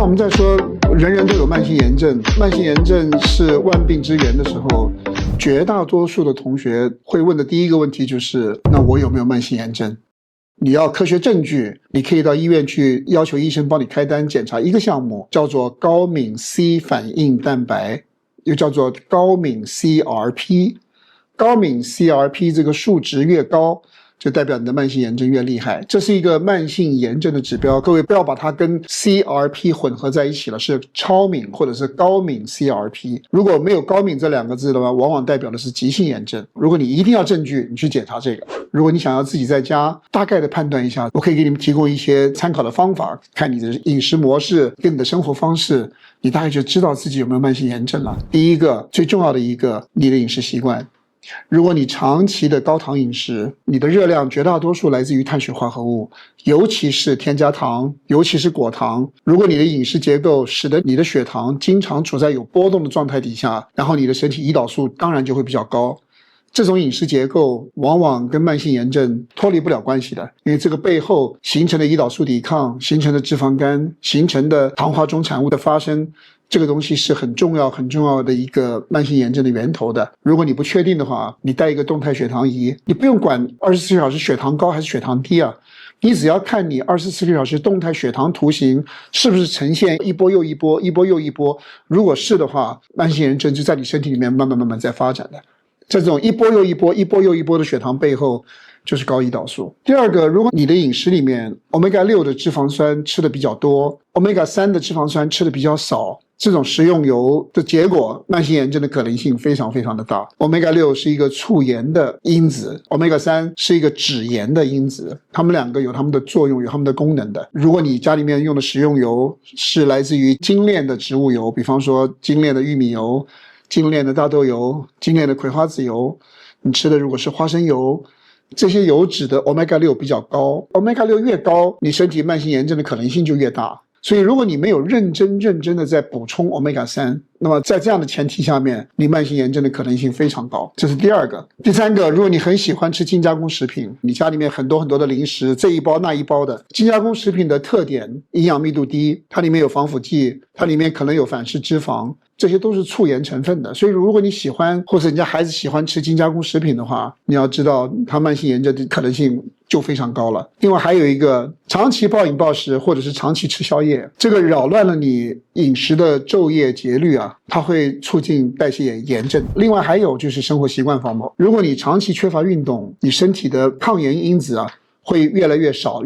当我们在说人人都有慢性炎症，慢性炎症是万病之源的时候，绝大多数的同学会问的第一个问题就是：那我有没有慢性炎症？你要科学证据，你可以到医院去要求医生帮你开单检查一个项目，叫做高敏 C 反应蛋白，又叫做高敏 CRP。高敏 CRP 这个数值越高，就代表你的慢性炎症越厉害，这是一个慢性炎症的指标。各位不要把它跟 CRP 混合在一起了，是超敏或者是高敏 CRP。如果没有高敏这两个字的话，往往代表的是急性炎症。如果你一定要证据，你去检查这个。如果你想要自己在家大概的判断一下，我可以给你们提供一些参考的方法，看你的饮食模式跟你的生活方式，你大概就知道自己有没有慢性炎症了。第一个最重要的一个，你的饮食习惯。如果你长期的高糖饮食，你的热量绝大多数来自于碳水化合物，尤其是添加糖，尤其是果糖。如果你的饮食结构使得你的血糖经常处在有波动的状态底下，然后你的身体胰岛素当然就会比较高。这种饮食结构往往跟慢性炎症脱离不了关系的，因为这个背后形成的胰岛素抵抗，形成的脂肪肝，形成的糖化终产物的发生，这个东西是很重要的一个慢性炎症的源头的。如果你不确定的话，你带一个动态血糖仪，你不用管24小时血糖高还是血糖低啊，你只要看你24个小时动态血糖图形是不是呈现一波又一波，一波又一波。如果是的话，慢性炎症就在你身体里面慢慢在发展的。这种一波又一波、一波又一波的血糖背后，就是高胰岛素。第二个，如果你的饮食里面 Omega-6 的脂肪酸吃的比较多， Omega-3 的脂肪酸吃的比较少，这种食用油的结果，慢性炎症的可能性非常的大。Omega-6 是一个促炎的因子， Omega-3 是一个止炎的因子，它们两个有它们的作用，有它们的功能的。如果你家里面用的食用油是来自于精炼的植物油，比方说精炼的玉米油、精炼的大豆油、精炼的葵花籽油，你吃的如果是花生油，这些油脂的 Omega-6 比较高， Omega-6 越高，你身体慢性炎症的可能性就越大。所以如果你没有认真的在补充 Omega-3， 那么在这样的前提下面，你慢性炎症的可能性非常高。这是第二个。第三个，如果你很喜欢吃精加工食品，你家里面很多的零食，这一包那一包的，精加工食品的特点，营养密度低，它里面有防腐剂，它里面可能有反式脂肪，这些都是促炎成分的。所以如果你喜欢，或者人家孩子喜欢吃精加工食品的话，你要知道他慢性炎症的可能性就非常高了。另外还有一个，长期暴饮暴食或者是长期吃宵夜，这个扰乱了你饮食的昼夜节律啊，它会促进代谢炎症。另外还有就是生活习惯方面，如果你长期缺乏运动，你身体的抗炎因子啊会越来越少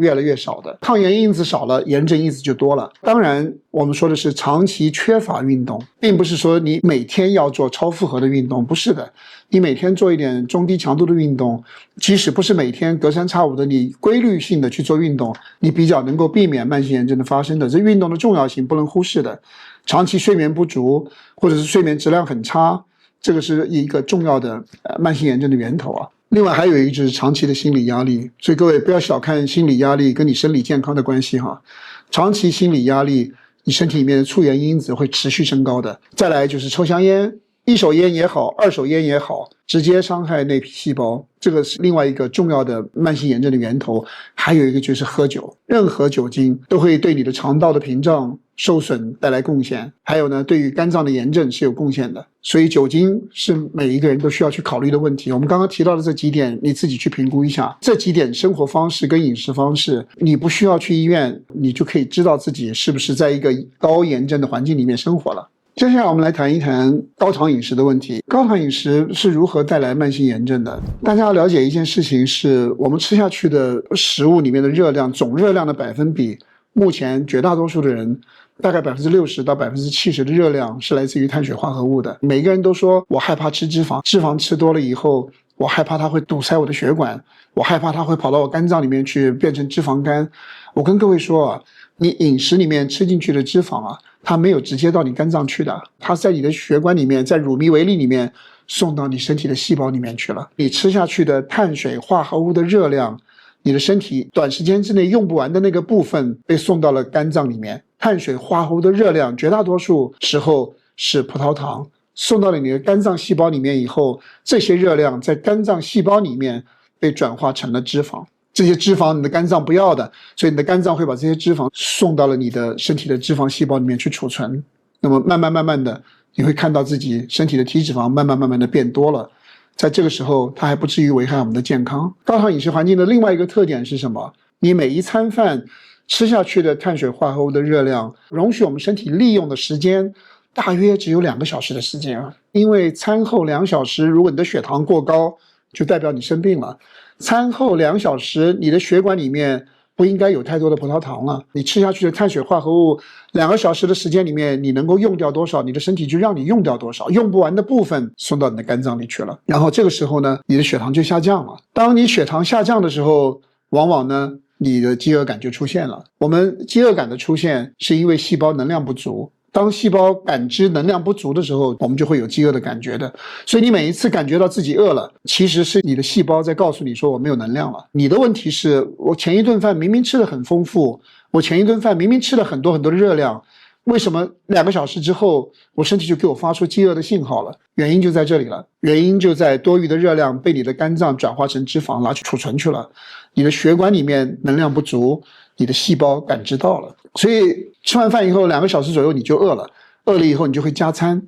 的，抗炎因子少了，炎症因子就多了。当然我们说的是长期缺乏运动，并不是说你每天要做超负荷的运动，不是的，你每天做一点中低强度的运动，即使不是每天隔三差五的，你规律性的去做运动，你比较能够避免慢性炎症的发生的。这运动的重要性不能忽视的。长期睡眠不足或者是睡眠质量很差，这个是一个重要的慢性炎症的源头啊。另外还有一个就是长期的心理压力，所以各位不要小看心理压力跟你生理健康的关系哈。长期心理压力，你身体里面的促炎因子会持续升高的。再来就是抽香烟，一手烟也好，二手烟也好，直接伤害内皮细胞，这个是另外一个重要的慢性炎症的源头。还有一个就是喝酒，任何酒精都会对你的肠道的屏障受损带来贡献，还有呢，对于肝脏的炎症是有贡献的。所以酒精是每一个人都需要去考虑的问题。我们刚刚提到的这几点，你自己去评估一下，这几点生活方式跟饮食方式，你不需要去医院，你就可以知道自己是不是在一个高炎症的环境里面生活了。接下来我们来谈一谈高糖饮食的问题。高糖饮食是如何带来慢性炎症的？大家要了解一件事情，是我们吃下去的食物里面的热量，总热量的百分比，目前绝大多数的人大概60%到70%的热量是来自于碳水化合物的。每个人都说我害怕吃脂肪，脂肪吃多了以后，我害怕它会堵塞我的血管，我害怕它会跑到我肝脏里面去变成脂肪肝。我跟各位说啊，你饮食里面吃进去的脂肪啊，它没有直接到你肝脏去的，它在你的血管里面，在乳糜微粒里面送到你身体的细胞里面去了。你吃下去的碳水化合物的热量，你的身体短时间之内用不完的那个部分被送到了肝脏里面。碳水化合物的热量绝大多数时候是葡萄糖，送到了你的肝脏细胞里面以后，这些热量在肝脏细胞里面被转化成了脂肪。这些脂肪你的肝脏不要的，所以你的肝脏会把这些脂肪送到了你的身体的脂肪细胞里面去储存。那么慢慢的，你会看到自己身体的体脂肪慢慢的变多了。在这个时候，它还不至于危害我们的健康。高糖饮食环境的另外一个特点是什么？你每一餐饭吃下去的碳水化合物的热量，容许我们身体利用的时间大约只有2个小时的时间啊。因为餐后2小时，如果你的血糖过高，就代表你生病了。餐后2小时，你的血管里面不应该有太多的葡萄糖了。你吃下去的碳水化合物，2个小时的时间里面，你能够用掉多少，你的身体就让你用掉多少，用不完的部分送到你的肝脏里去了。然后这个时候呢，你的血糖就下降了。当你血糖下降的时候，往往呢，你的饥饿感就出现了。我们饥饿感的出现是因为细胞能量不足。当细胞感知能量不足的时候，我们就会有饥饿的感觉的。所以你每一次感觉到自己饿了，其实是你的细胞在告诉你说我没有能量了。你的问题是我前一顿饭明明吃得很丰富，我前一顿饭明明吃了很多的热量，为什么2个小时之后我身体就给我发出饥饿的信号了？原因就在这里了，原因就在多余的热量被你的肝脏转化成脂肪拿去储存去了，你的血管里面能量不足，你的细胞感知到了。所以吃完饭以后2个小时左右你就饿了，饿了以后你就会加餐。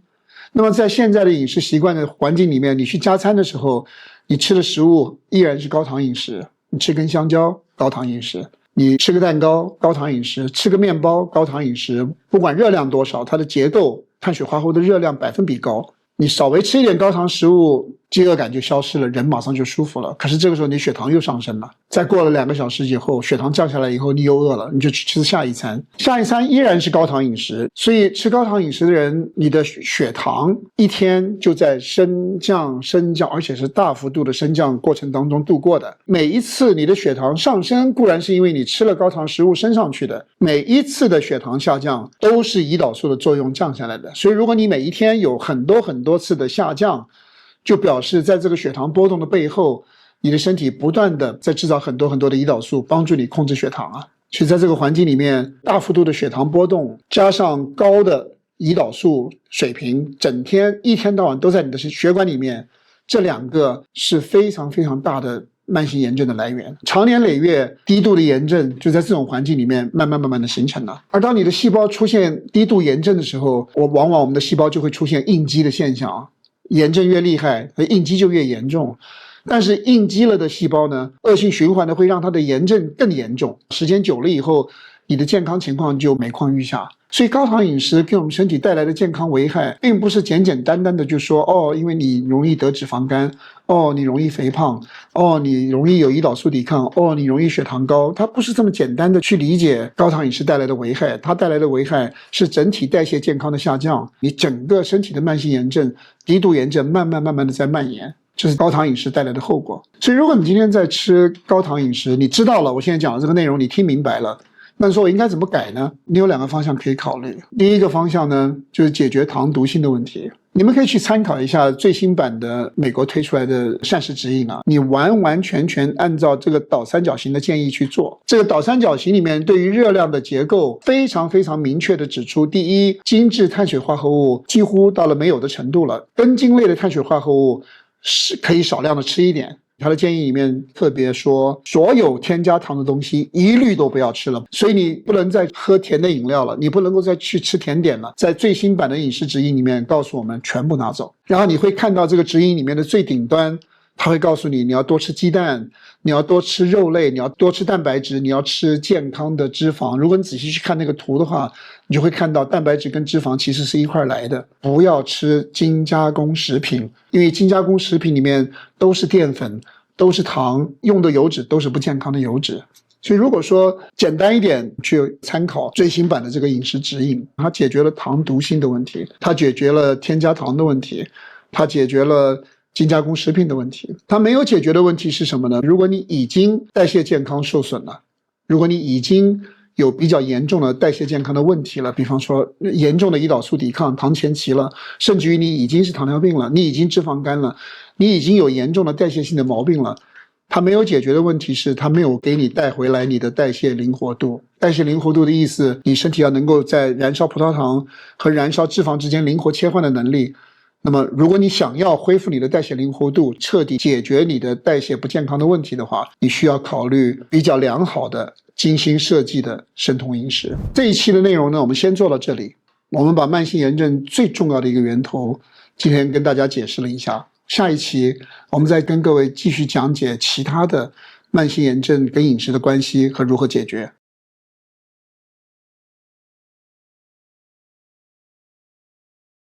那么在现在的饮食习惯的环境里面，你去加餐的时候，你吃的食物依然是高糖饮食，你吃根香蕉高糖饮食，你吃个蛋糕高糖饮食，吃个面包高糖饮食，不管热量多少，它的结构碳水化合物的热量百分比高，你稍微吃一点高糖食物，饥饿感就消失了，人马上就舒服了。可是这个时候你血糖又上升了，再过了2个小时以后，血糖降下来以后，你又饿了，你就去吃下一餐，下一餐依然是高糖饮食。所以吃高糖饮食的人，你的血糖一天就在升降，而且是大幅度的升降过程当中度过的。每一次你的血糖上升，固然是因为你吃了高糖食物升上去的，每一次的血糖下降都是胰岛素的作用降下来的。所以如果你每一天有很多次的下降，就表示在这个血糖波动的背后，你的身体不断的在制造很多的胰岛素，帮助你控制血糖啊。所以在这个环境里面，大幅度的血糖波动加上高的胰岛素水平，整天一天到晚都在你的血管里面，这2个是非常大的慢性炎症的来源。长年累月低度的炎症就在这种环境里面慢慢的形成了。而当你的细胞出现低度炎症的时候，往往我们的细胞就会出现应激的现象，炎症越厉害，应激就越严重。但是应激了的细胞呢，恶性循环的会让它的炎症更严重，时间久了以后，你的健康情况就每况愈下。所以高糖饮食给我们身体带来的健康危害，并不是简单的就说因为你容易得脂肪肝，你容易肥胖，你容易有胰岛素抵抗，你容易血糖高。它不是这么简单的去理解高糖饮食带来的危害，它带来的危害是整体代谢健康的下降，你整个身体的慢性炎症、低度炎症慢慢的在蔓延，这是高糖饮食带来的后果。所以如果你今天在吃高糖饮食，你知道了我现在讲的这个内容，你听明白了，那说我应该怎么改呢？你有2个方向可以考虑。第一个方向呢，就是解决糖毒性的问题。你们可以去参考一下最新版的美国推出来的膳食指引啊，你完全按照这个倒三角形的建议去做。这个倒三角形里面对于热量的结构非常明确的指出，第一，精致碳水化合物几乎到了没有的程度了，根茎类的碳水化合物是可以少量的吃一点。他的建议里面特别说，所有添加糖的东西一律都不要吃了，所以你不能再喝甜的饮料了，你不能够再去吃甜点了。在最新版的饮食指引里面告诉我们全部拿走。然后你会看到这个指引里面的最顶端，他会告诉你，你要多吃鸡蛋，你要多吃肉类，你要多吃蛋白质，你要吃健康的脂肪。如果你仔细去看那个图的话，你就会看到蛋白质跟脂肪其实是一块来的。不要吃精加工食品，因为精加工食品里面都是淀粉，都是糖，用的油脂都是不健康的油脂。所以如果说简单一点去参考最新版的这个饮食指引，它解决了糖毒性的问题，它解决了添加糖的问题，它解决了精加工食品的问题。它没有解决的问题是什么呢？如果你已经代谢健康受损了，如果你已经有比较严重的代谢健康的问题了，比方说严重的胰岛素抵抗、糖前期了，甚至于你已经是糖尿病了，你已经脂肪肝了，你已经有严重的代谢性的毛病了，它没有解决的问题是它没有给你带回来你的代谢灵活度。代谢灵活度的意思，你身体要能够在燃烧葡萄糖和燃烧脂肪之间灵活切换的能力，那么如果你想要恢复你的代谢灵活度，彻底解决你的代谢不健康的问题的话，你需要考虑比较良好的精心设计的生酮饮食。这一期的内容呢，我们先做到这里。我们把慢性炎症最重要的一个源头今天跟大家解释了一下，下一期我们再跟各位继续讲解其他的慢性炎症跟饮食的关系和如何解决。